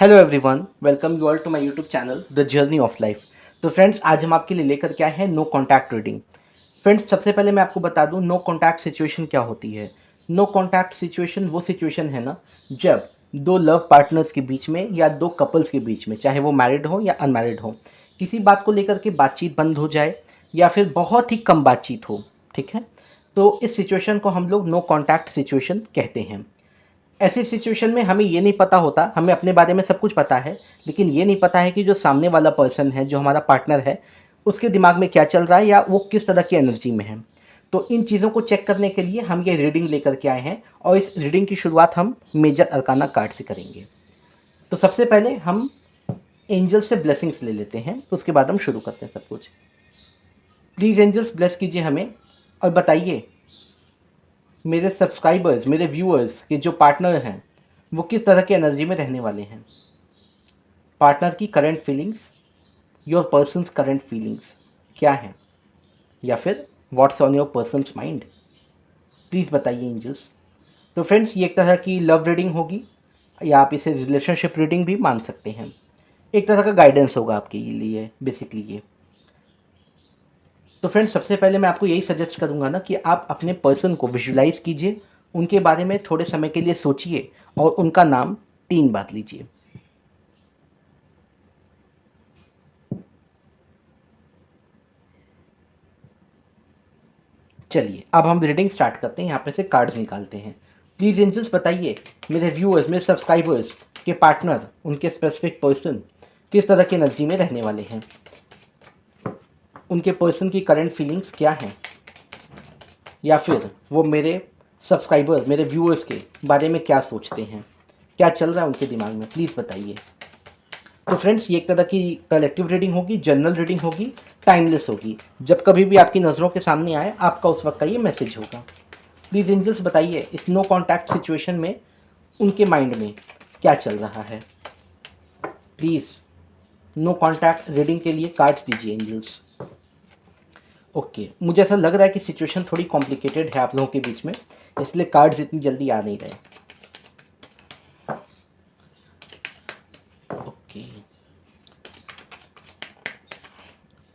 Hello everyone, welcome you all to my YouTube channel the journey of life. तो friends, आज हम आपके लिए लेकर के आए हैं नो कॉन्टैक्ट रीडिंग। फ्रेंड्स, सबसे पहले मैं आपको बता दूं नो कॉन्टैक्ट सिचुएशन क्या होती है। नो कॉन्टैक्ट सिचुएशन वो सिचुएशन है ना, जब दो लव पार्टनर्स के बीच में या दो कपल्स के बीच में, चाहे वो मैरिड हो या अनमैरिड हो, किसी बात को लेकर के बातचीत बंद हो जाए या फिर बहुत ही कम बातचीत हो। ठीक है, तो इस सिचुएशन को हम लोग नो कॉन्टैक्ट सिचुएशन कहते हैं। ऐसी सिचुएशन में हमें ये नहीं पता होता, हमें अपने बारे में सब कुछ पता है, लेकिन ये नहीं पता है कि जो सामने वाला पर्सन है, जो हमारा पार्टनर है, उसके दिमाग में क्या चल रहा है या वो किस तरह की एनर्जी में है। तो इन चीज़ों को चेक करने के लिए हम ये रीडिंग लेकर के आए हैं, और इस रीडिंग की शुरुआत हम मेजर अरकाना कार्ड से करेंगे। तो सबसे पहले हम एंजल से ब्लेसिंग्स ले लेते हैं, उसके बाद हम शुरू करते हैं सब कुछ। प्लीज़ एंजल्स ब्लेस कीजिए हमें, और बताइए मेरे सब्सक्राइबर्स, मेरे व्यूअर्स के जो पार्टनर हैं, वो किस तरह की एनर्जी में रहने वाले हैं। पार्टनर की current feelings, your persons current feelings क्या है, या फिर what's on your persons mind. Please बताइए एंजल्स। तो फ्रेंड्स, ये एक तरह की लव रीडिंग होगी, या आप इसे रिलेशनशिप रीडिंग भी मान सकते हैं। एक तरह का गाइडेंस होगा आपके लिए बेसिकली ये। तो फ्रेंड्स, सबसे पहले मैं आपको यही सजेस्ट करूंगा ना कि आप अपने पर्सन को विजुलाइज कीजिए, उनके बारे में थोड़े समय के लिए सोचिए, और उनका नाम 3 बार लीजिए। चलिए, अब हम रीडिंग स्टार्ट करते हैं। यहाँ पे से कार्ड्स निकालते हैं। प्लीज़ एंजल्स बताइए मेरे व्यूअर्स, मेरे सब्सक्राइबर्स के पार्टनर, उनके स्पेसिफिक पर्सन किस तरह की एनर्जी में रहने वाले हैं। उनके पर्सन की करंट फीलिंग्स क्या हैं, या फिर वो मेरे सब्सक्राइबर, मेरे व्यूअर्स के बारे में क्या सोचते हैं, क्या चल रहा है उनके दिमाग में। प्लीज़ बताइए। तो फ्रेंड्स, ये एक तरह की कलेक्टिव रीडिंग होगी, जनरल रीडिंग होगी, टाइमलेस होगी। जब कभी भी आपकी नज़रों के सामने आए, आपका उस वक्त का ये मैसेज होगा। प्लीज़ एंजल्स बताइए इस नो कॉन्टैक्ट सिचुएशन में उनके माइंड में क्या चल रहा है। प्लीज़ नो कॉन्टैक्ट रीडिंग के लिए कार्ड्स दीजिए एंजल्स। ओके, मुझे ऐसा लग रहा है कि सिचुएशन थोड़ी कॉम्प्लिकेटेड है आप लोगों के बीच में, इसलिए कार्ड्स इतनी जल्दी आ नहीं रहे। ओके,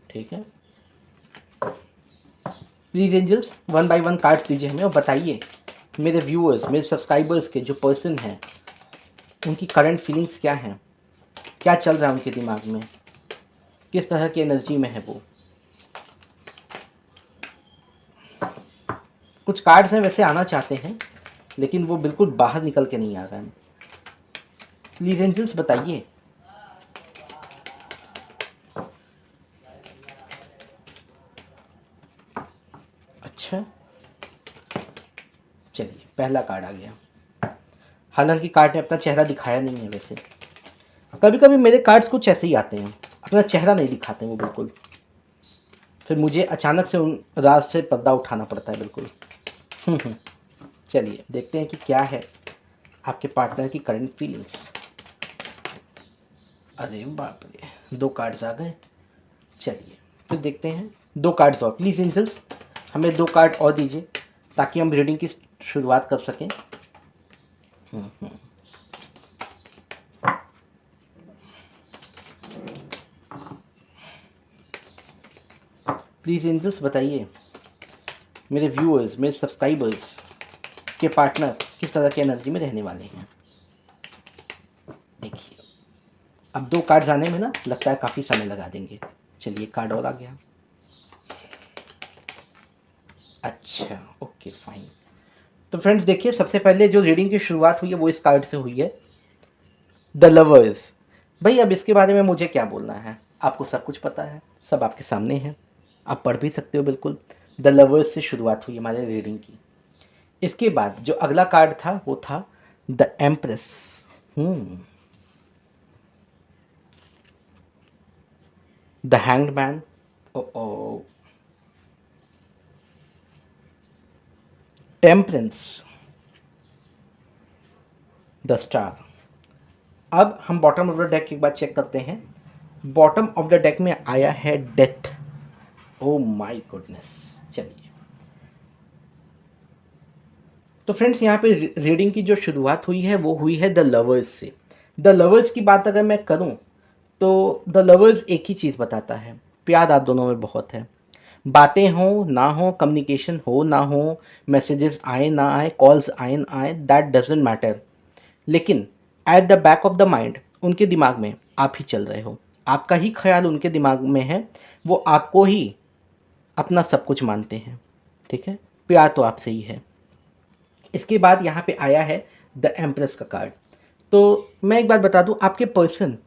ठीक है। Please angels one by one cards दीजिए हमें, और बताइए मेरे व्यूअर्स, मेरे सब्सक्राइबर्स के जो पर्सन हैं, उनकी करंट फीलिंग्स क्या हैं, क्या चल रहा है उनके दिमाग में, किस तरह की एनर्जी में है वो। कुछ कार्ड्स हैं वैसे आना चाहते हैं, लेकिन वो बिल्कुल बाहर निकल के नहीं आ रहा है। प्लीज एंजल्स बताइए। अच्छा, चलिए पहला कार्ड आ गया। हालांकि कार्ड ने अपना चेहरा दिखाया नहीं है वैसे। कभी कभी मेरे कार्ड्स कुछ ऐसे ही आते हैं, अपना चेहरा नहीं दिखाते वो बिल्कुल, फिर मुझे अचानक से उन राज से पर्दा उठाना पड़ता है बिल्कुल। चलिए देखते हैं कि क्या है आपके पार्टनर की करंट फीलिंग्स। अरे बाप रे, 2 कार्ड्स आ गए। चलिए फिर देखते हैं 2 कार्ड्स और। प्लीज़ एंजल्स हमें 2 कार्ड और दीजिए, ताकि हम रीडिंग की शुरुआत कर सकें। प्लीज़ एंजल्स बताइए मेरे व्यूअर्स, मेरे सब्सक्राइबर्स के पार्टनर किस तरह की एनर्जी में रहने वाले हैं। देखिए, अब 2 कार्ड्स आने में ना लगता है काफ़ी समय लगा देंगे। चलिए कार्ड और आ गया। अच्छा, ओके फाइन। तो फ्रेंड्स देखिए, सबसे पहले जो रीडिंग की शुरुआत हुई है वो इस कार्ड से हुई है, द लवर्स। भाई अब इसके बारे में मुझे क्या बोलना है, आपको सब कुछ पता है, सब आपके सामने है, आप पढ़ भी सकते हो बिल्कुल। द लवर्स से शुरुआत हुई हमारे रीडिंग की। इसके बाद जो अगला कार्ड था वो था the empress. The hanged man, temperance, the star. अब हम बॉटम ऑफ द डेक एक बार चेक करते हैं। बॉटम ऑफ द डेक में आया है डेथ। Oh my goodness. चलिए, तो फ्रेंड्स यहाँ पे रीडिंग की जो शुरुआत हुई है वो हुई है द लवर्स से। द लवर्स की बात अगर मैं करूं तो द लवर्स एक ही चीज़ बताता है, प्यार आप दोनों में बहुत है। बातें हो ना हो, कम्युनिकेशन हो ना हो, मैसेजेस आए ना आए, कॉल्स आए ना आए, दैट डजेंट मैटर। लेकिन at the back of the mind उनके दिमाग में आप ही चल रहे हो, आपका ही ख्याल उनके दिमाग में है, वो आपको ही अपना सब कुछ मानते हैं। ठीक है, प्यार तो आपसे ही है। इसके बाद यहाँ पे आया है द एम्प्रेस का कार्ड। तो मैं एक बात बता दूं, आपके पर्सन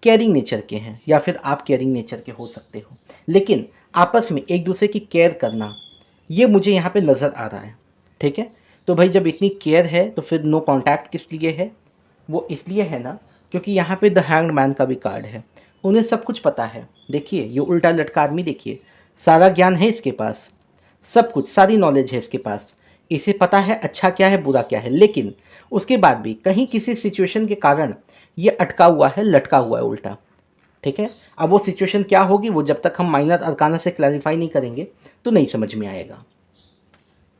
केयरिंग नेचर के हैं या फिर आप केयरिंग नेचर के हो सकते हो, लेकिन आपस में एक दूसरे की केयर करना ये मुझे यहाँ पे नज़र आ रहा है। ठीक है, तो भाई जब इतनी केयर है तो फिर नो कांटेक्ट किस लिए है? वो इसलिए है ना क्योंकि यहाँ पे द हैंग्ड मैन का भी कार्ड है। उन्हें सब कुछ पता है। देखिए ये उल्टा लटका आदमी, देखिए सारा ज्ञान है इसके पास, सब कुछ सारी नॉलेज है इसके पास, इसे पता है अच्छा क्या है बुरा क्या है, लेकिन उसके बाद भी कहीं किसी सिचुएशन के कारण ये अटका हुआ है, लटका हुआ है उल्टा। ठीक है, अब वो सिचुएशन क्या होगी वो जब तक हम माइनर अरकाना से क्लैरिफाई नहीं करेंगे तो नहीं समझ में आएगा।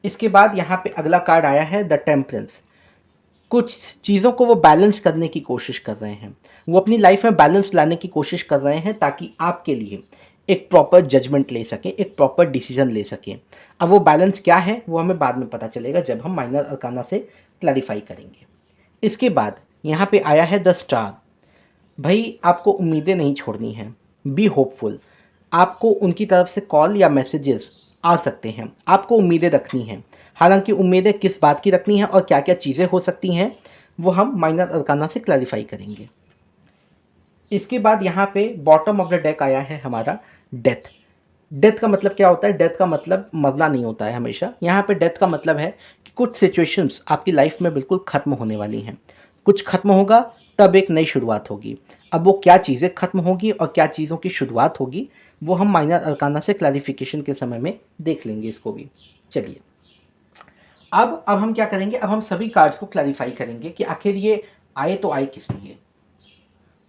इसके बाद यहाँ पे अगला कार्ड आया है द टेम्परेंस। कुछ चीज़ों को वो बैलेंस करने की कोशिश कर रहे हैं, वो अपनी लाइफ में बैलेंस लाने की कोशिश कर रहे हैं ताकि आपके लिए एक प्रॉपर जजमेंट ले सकें, एक प्रॉपर डिसीजन ले सकें। अब वो बैलेंस क्या है वो हमें बाद में पता चलेगा जब हम माइनर अरकाना से क्लैरिफाई करेंगे। इसके बाद यहाँ पे आया है द स्टार। भाई आपको उम्मीदें नहीं छोड़नी हैं, बी होपफुल। आपको उनकी तरफ से कॉल या मैसेजेस आ सकते हैं, आपको उम्मीदें रखनी हैं। हालांकि उम्मीदें किस बात की रखनी हैं और क्या क्या चीज़ें हो सकती हैं वो हम माइनर अरकाना से क्लैरिफाई करेंगे। इसके बाद यहाँ पे बॉटम ऑफ द डेक आया है हमारा डेथ। डेथ का मतलब क्या होता है? डेथ का मतलब मरना नहीं होता है हमेशा। यहाँ पे डेथ का मतलब है कि कुछ सिचुएशंस आपकी लाइफ में बिल्कुल ख़त्म होने वाली हैं, कुछ ख़त्म होगा तब एक नई शुरुआत होगी। अब वो क्या चीज़ें ख़त्म होगी और क्या चीज़ों की शुरुआत होगी वो हम माइनर अरकाना से क्लैरिफिकेशन के समय में देख लेंगे इसको भी। चलिए अब हम क्या करेंगे, अब हम सभी कार्ड्स को क्लैरिफाई करेंगे कि आखिर ये आए तो आए किस लिए।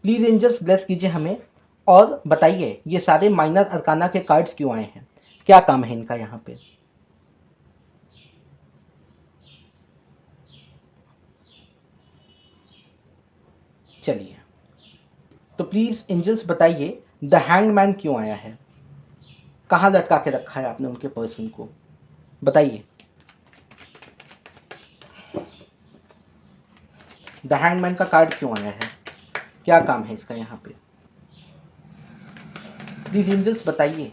प्लीज़ एंजल्स ब्लेस कीजिए हमें और बताइए ये सारे माइनर अरकाना के कार्ड्स क्यों आए हैं, क्या काम है इनका यहाँ पे। चलिए तो प्लीज़ एंजल्स बताइए द हैंग्ड मैन क्यों आया है, कहाँ लटका के रखा है आपने उनके पर्सन को, बताइए। द हैंग्ड मैन का कार्ड क्यों आया है, क्या काम है इसका यहाँ पे, प्लीज एंजल्स बताइए।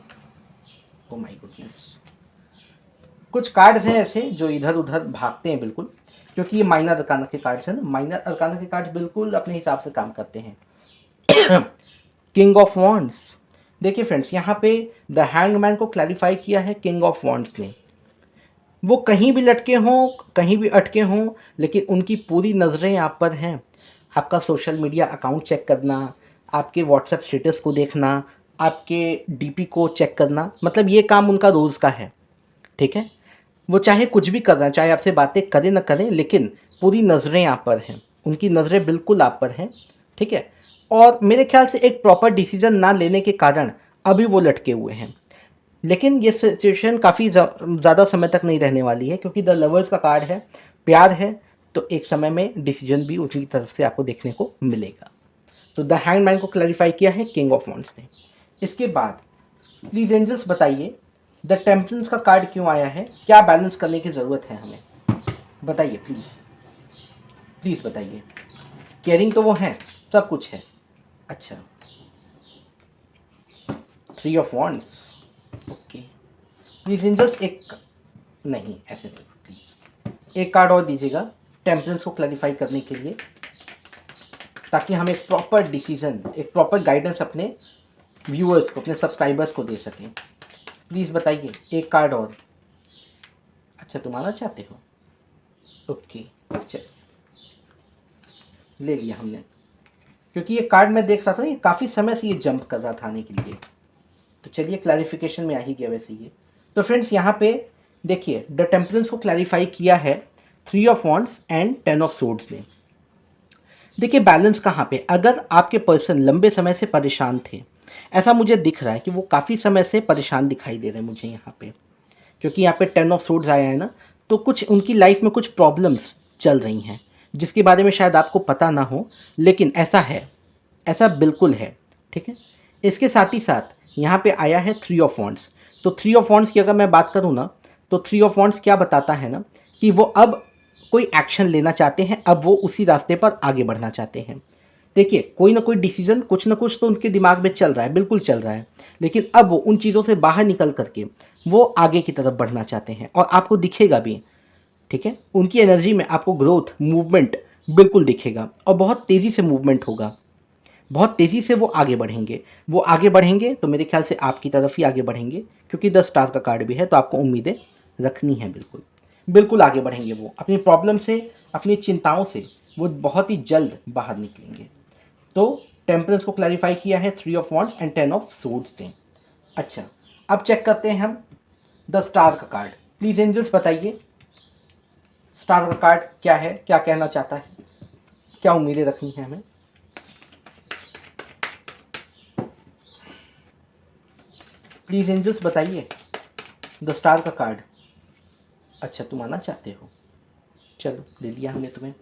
ओ माय गुडनेस, कुछ कार्ड्स हैं ऐसे जो इधर उधर भागते हैं बिल्कुल, क्योंकि ये माइनर अरकाना के कार्ड्स हैं ना। माइनर अरकाना के कार्ड्स बिल्कुल अपने हिसाब से काम करते हैं। किंग ऑफ वॉन्ड्स, देखिए फ्रेंड्स यहाँ पे द हैंग्ड मैन को क्लैरिफाई किया है किंग ऑफ वॉन्ड्स ने। वो कहीं भी लटके हों, कहीं भी अटके हों, लेकिन उनकी पूरी नज़रें आप पर हैं। आपका सोशल मीडिया अकाउंट चेक करना, आपके व्हाट्सएप स्टेटस को देखना, आपके डीपी को चेक करना, मतलब ये काम उनका रोज़ का है। ठीक है, वो चाहे कुछ भी करना, चाहे आपसे बातें करें ना करें, लेकिन पूरी नज़रें आप पर हैं, उनकी नज़रें बिल्कुल आप पर हैं। ठीक है, और मेरे ख्याल से एक प्रॉपर डिसीजन ना लेने के कारण अभी वो लटके हुए हैं, लेकिन ये सिचुएशन काफ़ी ज़्यादा समय तक नहीं रहने वाली है, क्योंकि द लवर्स का कार्ड है, प्यार है, तो एक समय में डिसीजन भी उनकी तरफ से आपको देखने को मिलेगा। तो द हैंगमैन को क्लैरिफाई किया है किंग ऑफ वॉन्ड्स ने। इसके बाद प्लीज एंजल्स बताइए द टेम्परेंस का कार्ड क्यों आया है, क्या बैलेंस करने की ज़रूरत है हमें, बताइए प्लीज़, प्लीज़ बताइए। केयरिंग तो वो है, सब कुछ है। अच्छा, three of wands, okay. Please angels एक, नहीं ऐसे नहीं, प्लीज एक कार्ड और दीजिएगा टेम्परेंस को क्लैरिफाई करने के लिए, ताकि हम एक प्रॉपर डिसीजन, एक प्रॉपर गाइडेंस अपने व्यूअर्स को, अपने सब्सक्राइबर्स को दे सकें। प्लीज़ बताइए एक कार्ड और। अच्छा तुम्हारा चाहते हो, ओके चल ले लिया हमने, क्योंकि ये कार्ड मैं देख रहा था ये काफ़ी समय से ये जंप कर रहा था आने के लिए। तो चलिए क्लैरिफिकेशन में आ ही गया वैसे ये। तो फ्रेंड्स यहाँ पे देखिए द टेम्परेंस को क्लैरिफाई किया है three of wands and ten of swords ने। देखिए बैलेंस कहाँ पे, अगर आपके पर्सन लंबे समय से परेशान थे, ऐसा मुझे दिख रहा है कि वो काफ़ी समय से परेशान दिखाई दे रहे हैं मुझे यहाँ पे, क्योंकि यहाँ पे टेन ऑफ सोर्ड्स आया है ना, तो कुछ उनकी लाइफ में कुछ प्रॉब्लम्स चल रही हैं जिसके बारे में शायद आपको पता ना हो, लेकिन ऐसा है, ऐसा बिल्कुल है। ठीक है, इसके साथ ही साथ यहाँ पे आया है थ्री ऑफ वॉन्ड्स। तो थ्री ऑफ वॉन्ड्स की अगर मैं बात करूँ ना, तो थ्री ऑफ वॉन्ड्स क्या बताता है ना कि वो अब कोई एक्शन लेना चाहते हैं, अब वो उसी रास्ते पर आगे बढ़ना चाहते हैं। देखिए, कोई ना कोई डिसीजन, कुछ ना कुछ तो उनके दिमाग में चल रहा है, बिल्कुल चल रहा है, लेकिन अब वो उन चीज़ों से बाहर निकल करके वो आगे की तरफ बढ़ना चाहते हैं, और आपको दिखेगा भी। ठीक है, उनकी एनर्जी में आपको ग्रोथ, मूवमेंट बिल्कुल दिखेगा, और बहुत तेज़ी से मूवमेंट होगा, बहुत तेज़ी से वो आगे बढ़ेंगे। वो आगे बढ़ेंगे तो मेरे ख्याल से आपकी तरफ ही आगे बढ़ेंगे, क्योंकि 10 स्टार का कार्ड भी है, तो आपको उम्मीदें रखनी है। बिल्कुल बिल्कुल आगे बढ़ेंगे वो, अपनी प्रॉब्लम से, अपनी चिंताओं से वो बहुत ही जल्द बाहर निकलेंगे। तो टेम्परेंस को क्लैरिफाई किया है, three of wands and 10 of swords ने। अच्छा, अब चेक करते हैं हम द स्टार का कार्ड। प्लीज एंजल्स बताइए, स्टार का कार्ड क्या है, क्या कहना चाहता है, क्या उम्मीदें रखनी है हमें। प्लीज एंजल्स बताइए, द स्टार का कार्ड। अच्छा, तुम आना चाहते हो, चलो दे दिया हमने तुम्हें।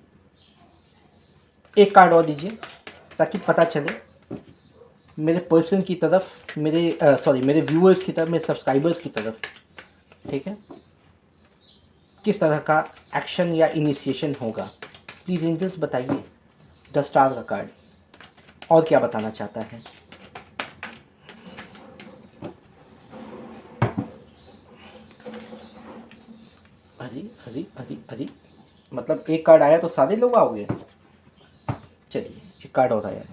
एक कार्ड और दीजिए ताकि पता चले मेरे पर्सन की तरफ, मेरे व्यूअर्स की तरफ, मेरे सब्सक्राइबर्स की तरफ, ठीक है, किस तरह का एक्शन या इनिशिएशन होगा। प्लीज एंजल्स बताइए, द स्टार का कार्ड और क्या बताना चाहता है। अरे अरे अरे अरे, मतलब एक कार्ड आया तो सारे लोग आओगे। चलिए, एक कार्ड और आया है।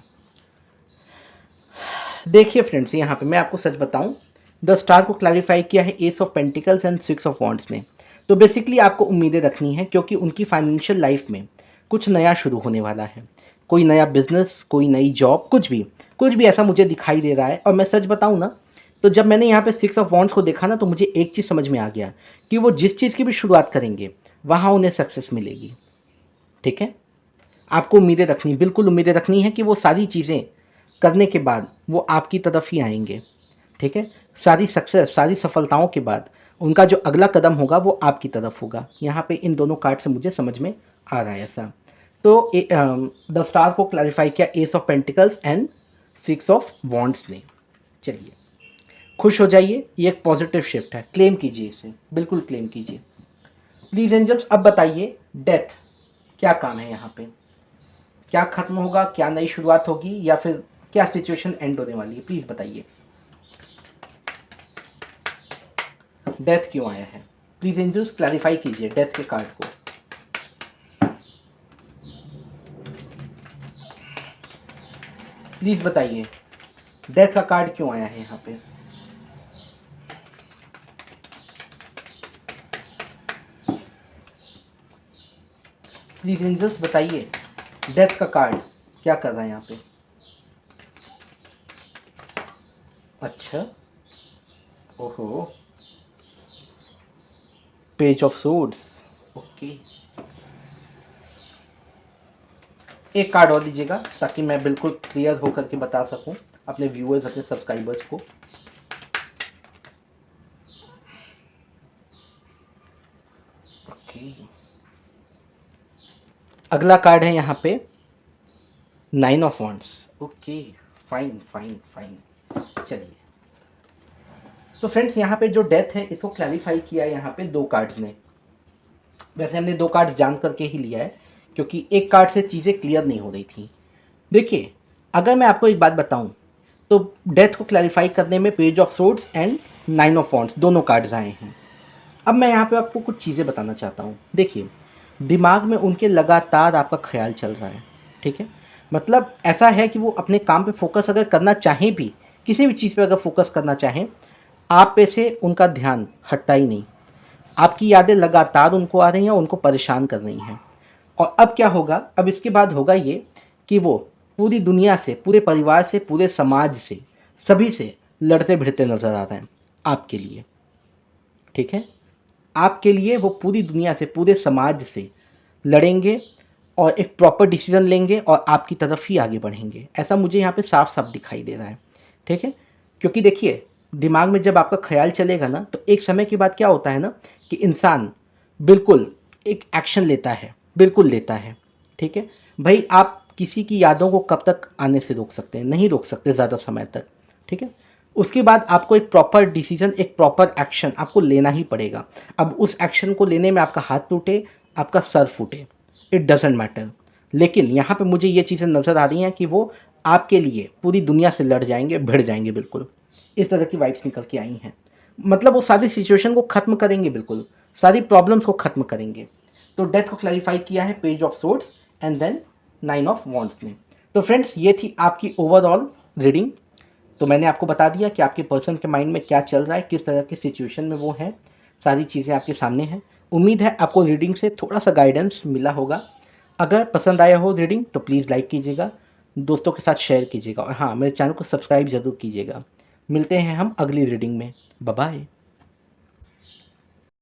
देखिए फ्रेंड्स, यहाँ पे मैं आपको सच बताऊं, द स्टार को क्लैरिफाई किया है S of pentacles and six of wands ने। तो बेसिकली आपको उम्मीदें रखनी है, क्योंकि उनकी फाइनेंशियल लाइफ में कुछ नया शुरू होने वाला है। कोई नया बिजनेस, कोई नई जॉब, कुछ भी ऐसा मुझे दिखाई दे रहा है। और मैं सच बताऊं ना, तो जब मैंने यहाँ पे सिक्स ऑफ वॉन्ड्स को देखा ना, तो मुझे एक चीज़ समझ में आ गया कि वो जिस चीज़ की भी शुरुआत करेंगे वहाँ उन्हें सक्सेस मिलेगी। ठीक है, आपको उम्मीदें रखनी, बिल्कुल उम्मीदें रखनी है कि वो सारी चीज़ें करने के बाद वो आपकी तरफ ही आएंगे। ठीक है, सारी सक्सेस, सारी सफलताओं के बाद उनका जो अगला कदम होगा वो आपकी तरफ होगा। यहाँ पे इन दोनों कार्ड से मुझे समझ में आ रहा है ऐसा। तो द स्टार को क्लैरिफाई किया S of pentacles and six of wands ने। चलिए, खुश हो जाइए, ये एक पॉजिटिव शिफ्ट है, क्लेम कीजिए इसे, बिल्कुल क्लेम कीजिए। प्लीज एंजल्स अब बताइए, डेथ क्या काम है यहाँ पे, क्या खत्म होगा, क्या नई शुरुआत होगी, या फिर क्या सिचुएशन एंड होने वाली है। प्लीज बताइए, डेथ क्यों आया है। प्लीज एंजल्स क्लैरिफाई कीजिए डेथ के कार्ड को। प्लीज बताइए, डेथ का कार्ड क्यों आया है यहाँ पे। प्लीज एंजल्स बताइए, डेथ का कार्ड क्या कर रहा है यहाँ पे। अच्छा, ओहो, पेज ऑफ सोर्ड्स, ओके। एक कार्ड और दीजिएगा ताकि मैं बिल्कुल क्लियर होकर के बता सकूं अपने व्यूअर्स, अपने सब्सक्राइबर्स को। ओके, अगला कार्ड है यहाँ पे nine of wands. Okay, fine fine fine. चलिए, तो फ्रेंड्स यहाँ पे जो डेथ है इसको क्लैरिफाई किया है यहाँ पे दो कार्ड्स ने। वैसे हमने दो कार्ड्स जान करके ही लिया है, क्योंकि एक कार्ड से चीज़ें क्लियर नहीं हो रही थी। देखिए, अगर मैं आपको एक बात बताऊं, तो डेथ को क्लैरिफाई करने में page of swords and nine of wands दोनों कार्ड्स आए हैं। अब मैं यहाँ पे आपको कुछ चीज़ें बताना चाहता हूँ। देखिए, दिमाग में उनके लगातार आपका ख्याल चल रहा है। ठीक है, मतलब ऐसा है कि वो अपने काम पे फोकस अगर करना चाहें भी, किसी भी चीज़ पे अगर फोकस करना चाहें, आप पे से उनका ध्यान हटता ही नहीं। आपकी यादें लगातार उनको आ रही हैं, उनको परेशान कर रही हैं। और अब क्या होगा, अब इसके बाद होगा ये कि वो पूरी दुनिया से, पूरे परिवार से, पूरे समाज से, सभी से लड़ते भिड़ते नजर आ रहे हैं आपके लिए। ठीक है, आपके लिए वो पूरी दुनिया से, पूरे समाज से लड़ेंगे और एक प्रॉपर डिसीजन लेंगे और आपकी तरफ ही आगे बढ़ेंगे। ऐसा मुझे यहाँ पे साफ साफ दिखाई दे रहा है। ठीक है, क्योंकि देखिए, दिमाग में जब आपका ख्याल चलेगा ना, तो एक समय के बाद क्या होता है ना कि इंसान बिल्कुल एक एक्शन लेता है, बिल्कुल लेता है। ठीक है भाई, आप किसी की यादों को कब तक आने से रोक सकते हैं? नहीं रोक सकते ज़्यादा समय तक, ठीक है। उसके बाद आपको एक प्रॉपर डिसीजन, एक प्रॉपर एक्शन आपको लेना ही पड़ेगा। अब उस एक्शन को लेने में आपका हाथ टूटे, आपका सर फूटे, इट डजेंट मैटर। लेकिन यहाँ पे मुझे ये चीज़ें नज़र आ रही हैं कि वो आपके लिए पूरी दुनिया से लड़ जाएंगे, भिड़ जाएंगे बिल्कुल। इस तरह की वाइब्स निकल के आई हैं। मतलब वो सारी सिचुएशन को ख़त्म करेंगे बिल्कुल, सारी प्रॉब्लम्स को ख़त्म करेंगे। तो डेथ को क्लैरिफाई किया है page of swords and then 9 of wands ने। तो फ्रेंड्स, ये थी आपकी ओवरऑल रीडिंग। तो मैंने आपको बता दिया कि आपके पर्सन के माइंड में क्या चल रहा है, किस तरह की सिचुएशन में वो है, सारी चीज़ें आपके सामने हैं। उम्मीद है आपको रीडिंग से थोड़ा सा गाइडेंस मिला होगा। अगर पसंद आया हो रीडिंग तो प्लीज़ लाइक कीजिएगा, दोस्तों के साथ शेयर कीजिएगा, और हाँ, मेरे चैनल को सब्सक्राइब ज़रूर कीजिएगा। मिलते हैं हम अगली रीडिंग में। Bye bye.